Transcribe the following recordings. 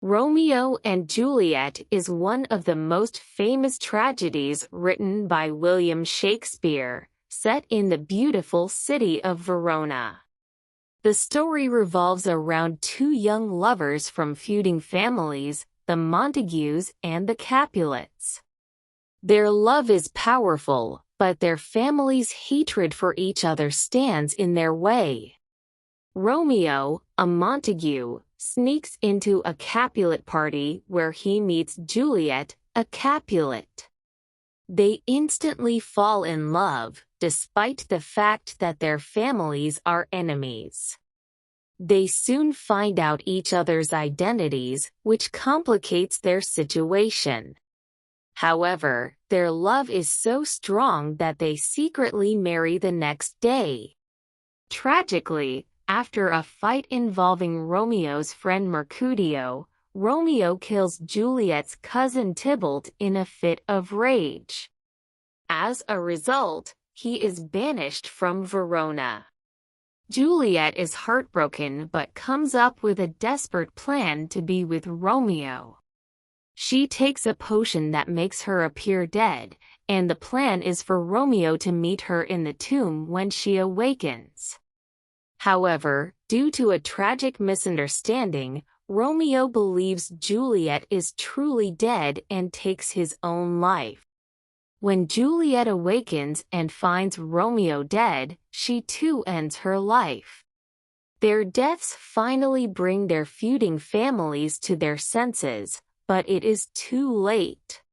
Romeo and Juliet is one of the most famous tragedies written by William Shakespeare, set in the beautiful city of Verona. The story revolves around two young lovers from feuding families, the Montagues and the Capulets. Their love is powerful, but their families' hatred for each other stands in their way. Romeo, a Montague, sneaks into a Capulet party where he meets Juliet, a Capulet. They instantly fall in love, despite the fact that their families are enemies. They soon find out each other's identities, which complicates their situation. However, their love is so strong that they secretly marry the next day. Tragically, after a fight involving Romeo's friend Mercutio, Romeo kills Juliet's cousin Tybalt in a fit of rage. As a result, he is banished from Verona. Juliet is heartbroken but comes up with a desperate plan to be with Romeo. She takes a potion that makes her appear dead, and the plan is for Romeo to meet her in the tomb when she awakens. However, due to a tragic misunderstanding, Romeo believes Juliet is truly dead and takes his own life. When Juliet awakens and finds Romeo dead, she too ends her life. Their deaths finally bring their feuding families to their senses, but it is too late.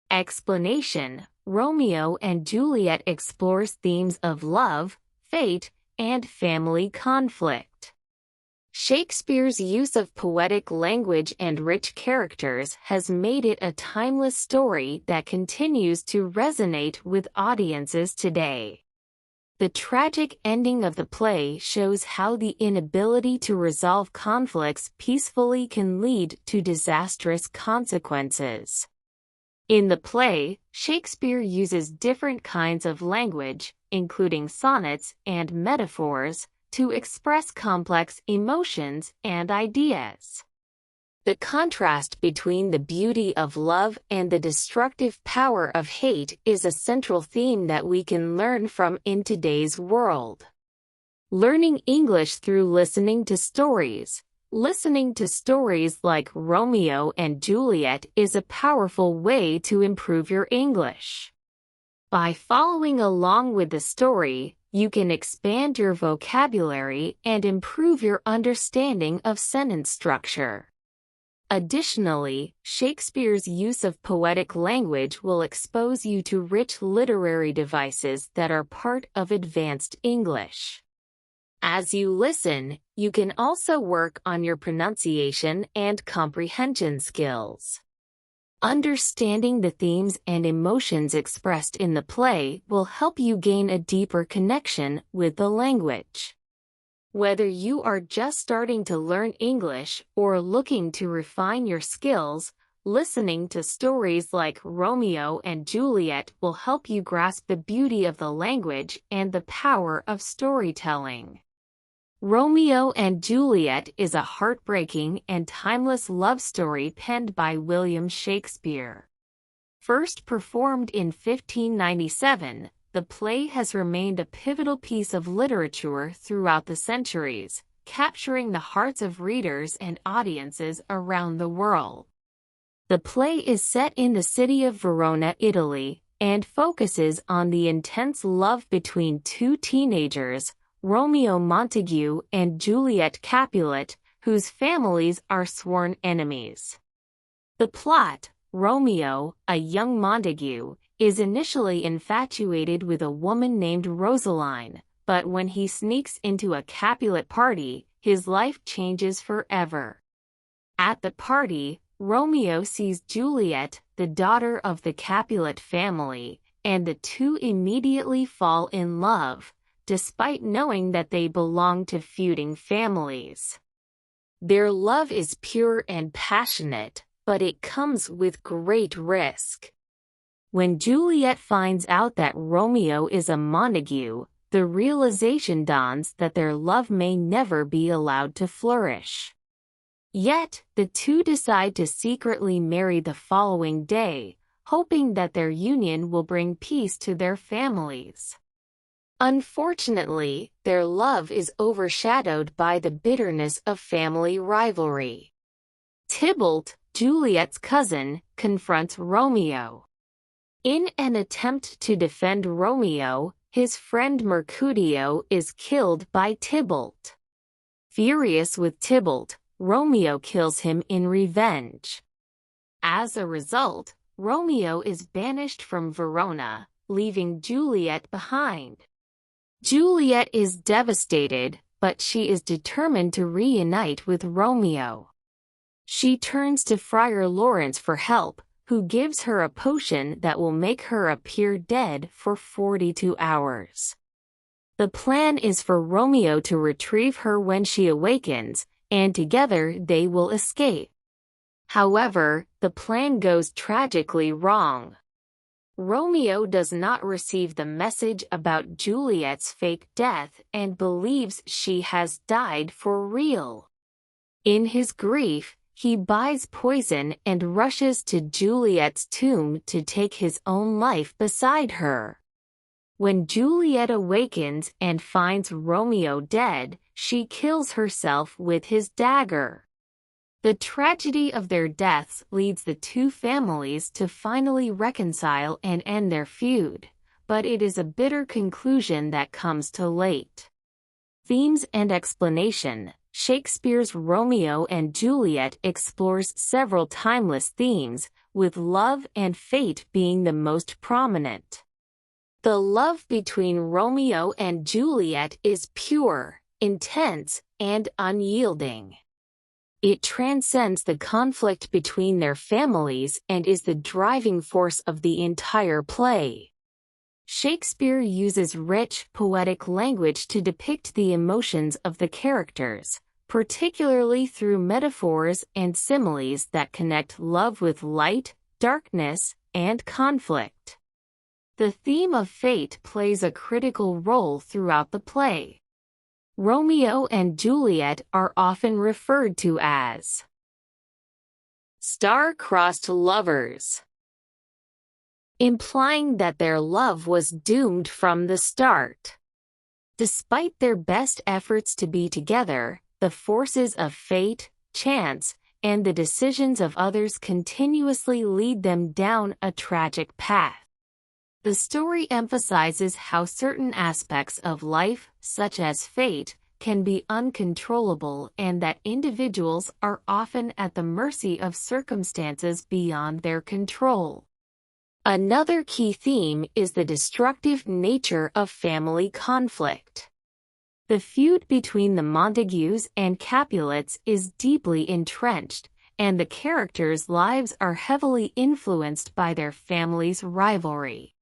Explanation: Romeo and Juliet explores themes of love, fate, and family conflict. Shakespeare's use of poetic language and rich characters has made it a timeless story that continues to resonate with audiences today. The tragic ending of the play shows how the inability to resolve conflicts peacefully can lead to disastrous consequences. In the play, Shakespeare uses different kinds of language, including sonnets and metaphors, to express complex emotions and ideas. The contrast between the beauty of love and the destructive power of hate is a central theme that we can learn from in today's world. Learning English through listening to stories. Listening to stories like Romeo and Juliet is a powerful way to improve your English. By following along with the story, you can expand your vocabulary and improve your understanding of sentence structure. Additionally, Shakespeare's use of poetic language will expose you to rich literary devices that are part of advanced English. As you listen, you can also work on your pronunciation and comprehension skills. Understanding the themes and emotions expressed in the play will help you gain a deeper connection with the language. Whether you are just starting to learn English or looking to refine your skills, listening to stories like Romeo and Juliet will help you grasp the beauty of the language and the power of storytelling. Romeo and Juliet is a heartbreaking and timeless love story penned by William Shakespeare. First performed in 1597, the play has remained a pivotal piece of literature throughout the centuries, capturing the hearts of readers and audiences around the world. The play is set in the city of Verona, Italy, and focuses on the intense love between two teenagers, Romeo Montague and Juliet Capulet, whose families are sworn enemies. The plot: Romeo, a young Montague, is initially infatuated with a woman named Rosaline, but when he sneaks into a Capulet party, his life changes forever. At the party, Romeo sees Juliet, the daughter of the Capulet family, and the two immediately fall in love, despite knowing that they belong to feuding families. Their love is pure and passionate, but it comes with great risk. When Juliet finds out that Romeo is a Montague, the realization dawns that their love may never be allowed to flourish. Yet, the two decide to secretly marry the following day, hoping that their union will bring peace to their families. Unfortunately, their love is overshadowed by the bitterness of family rivalry. Tybalt, Juliet's cousin, confronts Romeo. In an attempt to defend Romeo, his friend Mercutio is killed by Tybalt. Furious with Tybalt, Romeo kills him in revenge. As a result, Romeo is banished from Verona, leaving Juliet behind. Juliet is devastated, but she is determined to reunite with Romeo. She turns to Friar Lawrence for help, who gives her a potion that will make her appear dead for 42 hours. The plan is for Romeo to retrieve her when she awakens, and together they will escape. However, the plan goes tragically wrong. Romeo does not receive the message about Juliet's fake death and believes she has died for real. In his grief, he buys poison and rushes to Juliet's tomb to take his own life beside her. When Juliet awakens and finds Romeo dead, she kills herself with his dagger. The tragedy of their deaths leads the two families to finally reconcile and end their feud, but it is a bitter conclusion that comes too late. Themes and explanation. Shakespeare's Romeo and Juliet explores several timeless themes, with love and fate being the most prominent. The love between Romeo and Juliet is pure, intense, and unyielding. It transcends the conflict between their families and is the driving force of the entire play. Shakespeare uses rich, poetic language to depict the emotions of the characters, particularly through metaphors and similes that connect love with light, darkness, and conflict. The theme of fate plays a critical role throughout the play. Romeo and Juliet are often referred to as star-crossed lovers, implying that their love was doomed from the start. Despite their best efforts to be together, the forces of fate, chance, and the decisions of others continuously lead them down a tragic path. The story emphasizes how certain aspects of life, such as fate, can be uncontrollable and that individuals are often at the mercy of circumstances beyond their control. Another key theme is the destructive nature of family conflict. The feud between the Montagues and Capulets is deeply entrenched, and the characters' lives are heavily influenced by their families' rivalry.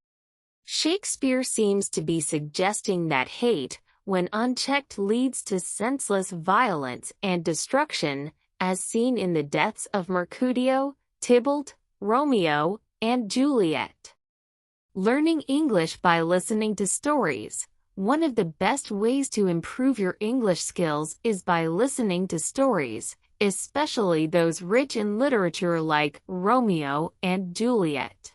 Shakespeare seems to be suggesting that hate, when unchecked, leads to senseless violence and destruction, as seen in the deaths of Mercutio, Tybalt, Romeo, and Juliet. Learning English by listening to stories. One of the best ways to improve your English skills is by listening to stories, especially those rich in literature like Romeo and Juliet.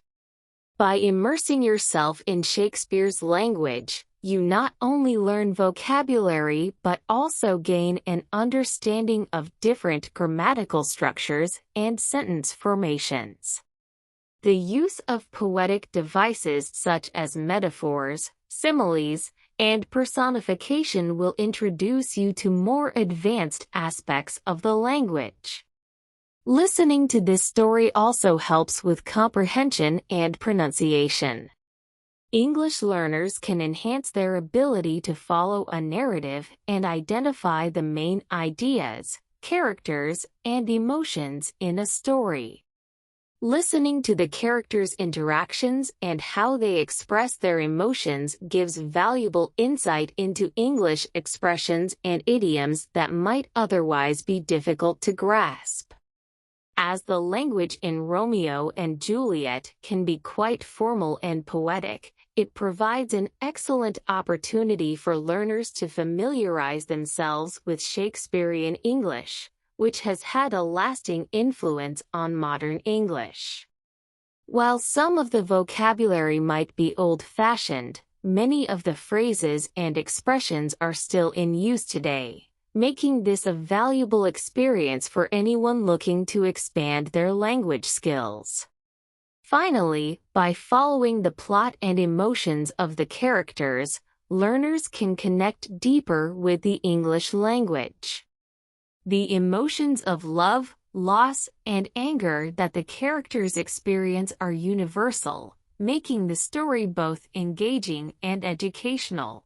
By immersing yourself in Shakespeare's language, you not only learn vocabulary but also gain an understanding of different grammatical structures and sentence formations. The use of poetic devices such as metaphors, similes, and personification will introduce you to more advanced aspects of the language. Listening to this story also helps with comprehension and pronunciation. English learners can enhance their ability to follow a narrative and identify the main ideas, characters, and emotions in a story. Listening to the characters' interactions and how they express their emotions gives valuable insight into English expressions and idioms that might otherwise be difficult to grasp. As the language in Romeo and Juliet can be quite formal and poetic, it provides an excellent opportunity for learners to familiarize themselves with Shakespearean English, which has had a lasting influence on modern English. While some of the vocabulary might be old-fashioned, many of the phrases and expressions are still in use today, making this a valuable experience for anyone looking to expand their language skills. Finally, by following the plot and emotions of the characters, learners can connect deeper with the English language. The emotions of love, loss, and anger that the characters experience are universal, making the story both engaging and educational.